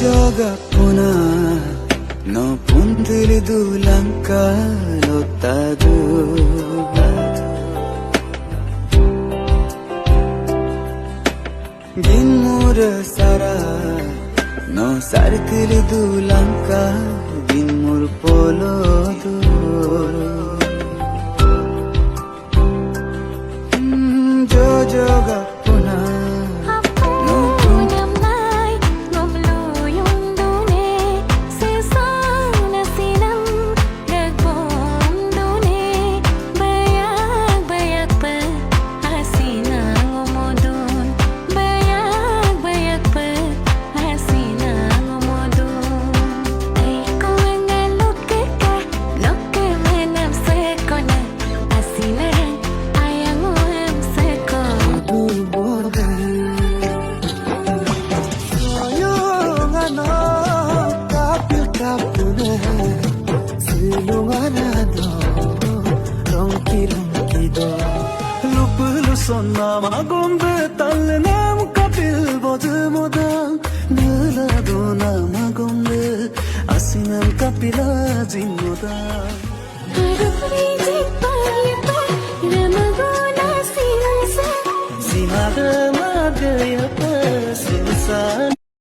jogapuna no puntili dulanka lotadu ginmur sara no sartili dulanka ginmur polodu jogapuna Sonna magombe talnam kapil bodmodam nula dona magombe asinam kapila jinodam